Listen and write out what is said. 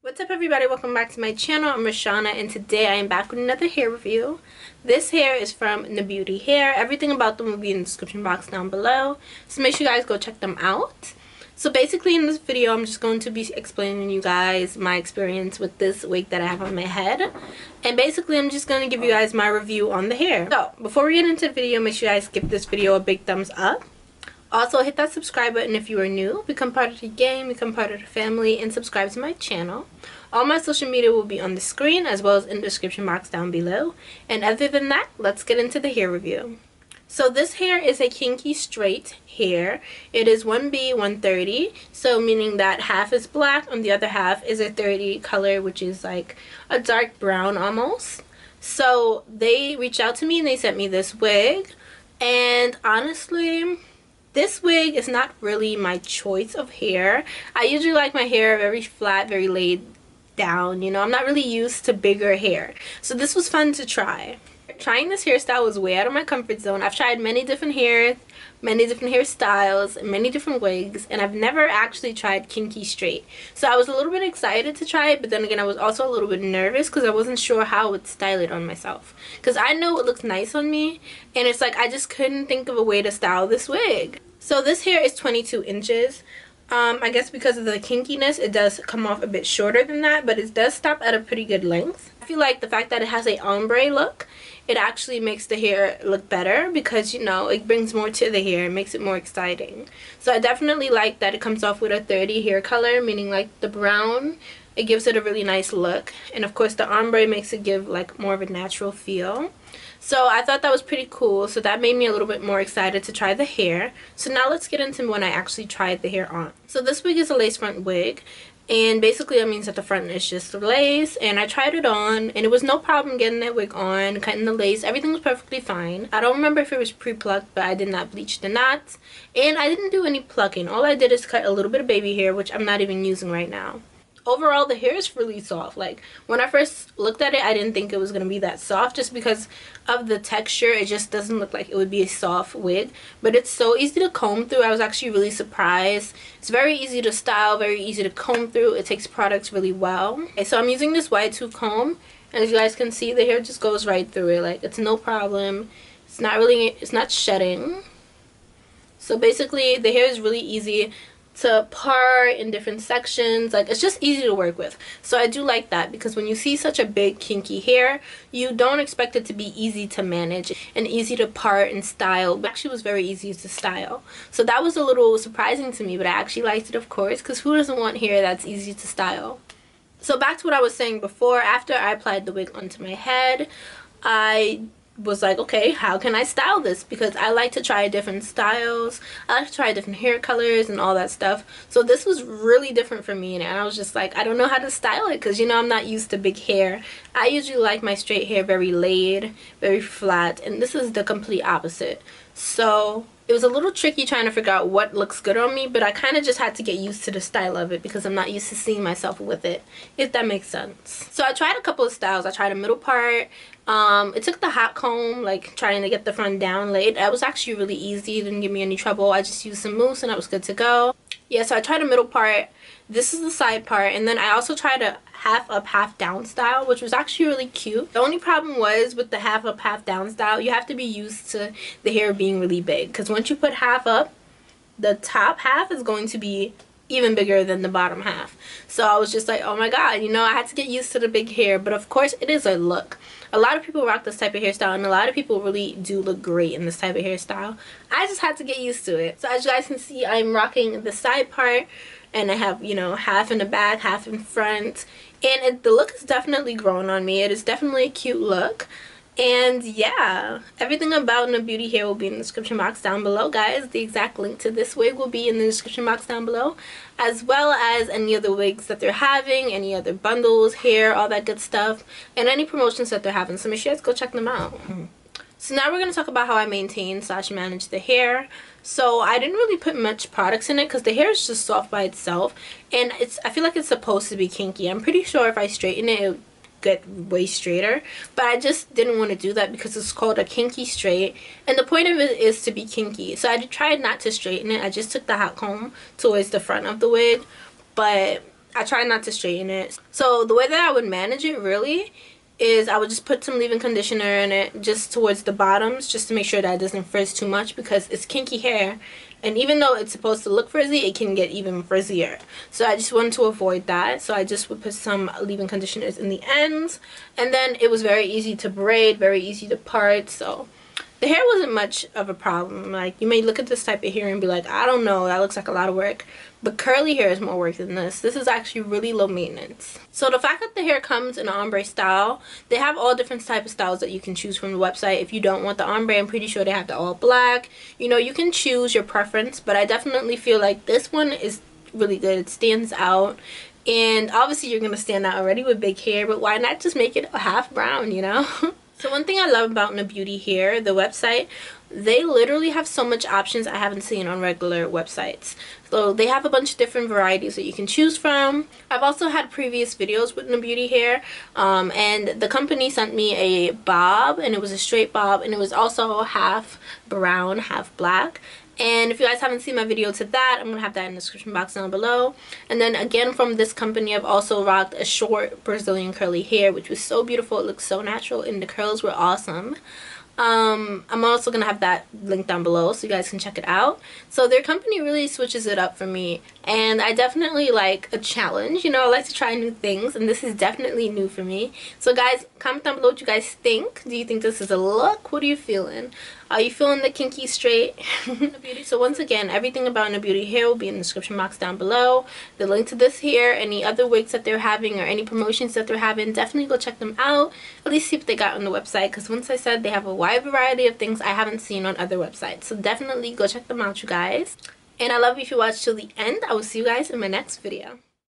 What's up everybody, welcome back to my channel. I'm Rashana and today I am back with another hair review. This hair is from Beauty Hair. Everything about them will be in the description box down below, so make sure you guys go check them out. So basically in this video I'm just going to be explaining you guys my experience with this wig that I have on my head, and basically I'm just going to give you guys my review on the hair. So before we get into the video, make sure you guys give this video a big thumbs up. Also, hit that subscribe button if you are new, become part of the gang, become part of the family, and subscribe to my channel. All my social media will be on the screen as well as in the description box down below. And other than that, let's get into the hair review. So this hair is a Kinky Straight hair. It is 1B 130, so meaning that half is black and the other half is a 30 color, which is like a dark brown almost. So they reached out to me and they sent me this wig, and honestly, this wig is not really my choice of hair. I usually like my hair very flat, very laid down, you know. I'm not really used to bigger hair. So this was fun to try. Trying this hairstyle was way out of my comfort zone. I've tried many different hairstyles, many different wigs, and I've never actually tried Kinky Straight. So I was a little bit excited to try it, but then again I was also a little bit nervous because I wasn't sure how I would style it on myself. Because I know it looks nice on me, and it's like I just couldn't think of a way to style this wig. So this hair is 22 inches. I guess because of the kinkiness, it does come off a bit shorter than that, but it does stop at a pretty good length. I feel like the fact that it has a ombre look, it actually makes the hair look better because, you know, it brings more to the hair, it makes it more exciting. So I definitely like that it comes off with a 30 hair color, meaning like the brown. It gives it a really nice look, and of course the ombre makes it give like more of a natural feel. So I thought that was pretty cool, so that made me a little bit more excited to try the hair. So now let's get into when I actually tried the hair on. So this wig is a lace front wig, and basically that means that the front is just lace, and I tried it on and it was no problem getting that wig on, cutting the lace, everything was perfectly fine. I don't remember if it was pre-plucked, but I did not bleach the knots, and I didn't do any plucking. All I did is cut a little bit of baby hair, which I'm not even using right now. Overall, the hair is really soft. Like, when I first looked at it, I didn't think it was going to be that soft just because of the texture. It just doesn't look like it would be a soft wig, but it's so easy to comb through. I was actually really surprised. It's very easy to style, very easy to comb through. It takes products really well. Okay, so I'm using this wide tooth comb, and as you guys can see, the hair just goes right through it. Like, it's no problem. It's not shedding. So basically, the hair is really easy to part in different sections. Like, it's just easy to work with. So I do like that, because when you see such a big kinky hair, you don't expect it to be easy to manage and easy to part and style. But actually, it was very easy to style. So that was a little surprising to me, but I actually liked it, of course, because who doesn't want hair that's easy to style? So back to what I was saying before. After I applied the wig onto my head, I was like, okay, how can I style this? Because I like to try different styles, I like to try different hair colors and all that stuff. So this was really different for me, and I was just like, I don't know how to style it, because, you know, I'm not used to big hair. I usually like my straight hair very laid, very flat, and this is the complete opposite. So it was a little tricky trying to figure out what looks good on me, but I kind of just had to get used to the style of it because I'm not used to seeing myself with it, if that makes sense. So I tried a couple of styles. I tried a middle part. It took the hot comb, like trying to get the front down laid. That was actually really easy. It didn't give me any trouble. I just used some mousse and I was good to go. Yeah, so I tried a middle part. This is the side part, and then I also tried a half up, half down style, which was actually really cute. The only problem was with the half up, half down style, you have to be used to the hair being really big, because once you put half up, the top half is going to be even bigger than the bottom half. So I was just like, oh my god, you know, I had to get used to the big hair. But of course, it is a look. A lot of people rock this type of hairstyle, and a lot of people really do look great in this type of hairstyle. I just had to get used to it. So as you guys can see, I'm rocking the side part, and I have, you know, half in the back, half in front, and the look is definitely growing on me. It is definitely a cute look. And yeah, everything about Beauty Hair will be in the description box down below, guys. The exact link to this wig will be in the description box down below, as well as any other wigs that they're having, any other bundles, hair, all that good stuff, and any promotions that they're having. So make sure you guys go check them out. So now we're going to talk about how I maintain / manage the hair. So I didn't really put much products in it because the hair is just soft by itself, and I feel like it's supposed to be kinky. I'm pretty sure if I straighten it, it would get way straighter, but I just didn't want to do that because it's called a Kinky Straight, and the point of it is to be kinky. So I tried not to straighten it. I just took the hot comb towards the front of the wig, but I try not to straighten it. So the way that I would manage it really is I would just put some leave-in conditioner in it just towards the bottoms, just to make sure that it doesn't frizz too much, because it's kinky hair, and even though it's supposed to look frizzy, it can get even frizzier. So I just wanted to avoid that, so I just would put some leave-in conditioners in the ends, and then it was very easy to braid, very easy to part. So the hair wasn't much of a problem. Like, you may look at this type of hair and be like, I don't know, that looks like a lot of work. But curly hair is more work than this. This is actually really low maintenance. So the fact that the hair comes in an ombre style, they have all different type of styles that you can choose from the website. If you don't want the ombre, I'm pretty sure they have the all black. You know, you can choose your preference, but I definitely feel like this one is really good. It stands out. And obviously you're going to stand out already with big hair, but why not just make it half brown, you know? So one thing I love about Nabeauty Hair, the website, they literally have so much options I haven't seen on regular websites. So they have a bunch of different varieties that you can choose from. I've also had previous videos with Nabeauty Hair, and the company sent me a bob, and it was a straight bob, and it was also half brown, half black. And if you guys haven't seen my video to that, I'm going to have that in the description box down below. And then again, from this company, I've also rocked a short Brazilian curly hair, which was so beautiful. It looked so natural, and the curls were awesome. I'm also going to have that link down below so you guys can check it out. So their company really switches it up for me, and I definitely like a challenge. You know, I like to try new things, and this is definitely new for me. So guys, comment down below what you guys think. Do you think this is a look? What are you feeling? Are you feeling the kinky straight? So once again, everything about Nabeauty Hair will be in the description box down below. The link to this hair, any other wigs that they're having, or any promotions that they're having, definitely go check them out. At least see what they got on the website, because once I said they have a wide variety of things I haven't seen on other websites. So definitely go check them out, you guys. And I love you if you watched till the end. I will see you guys in my next video.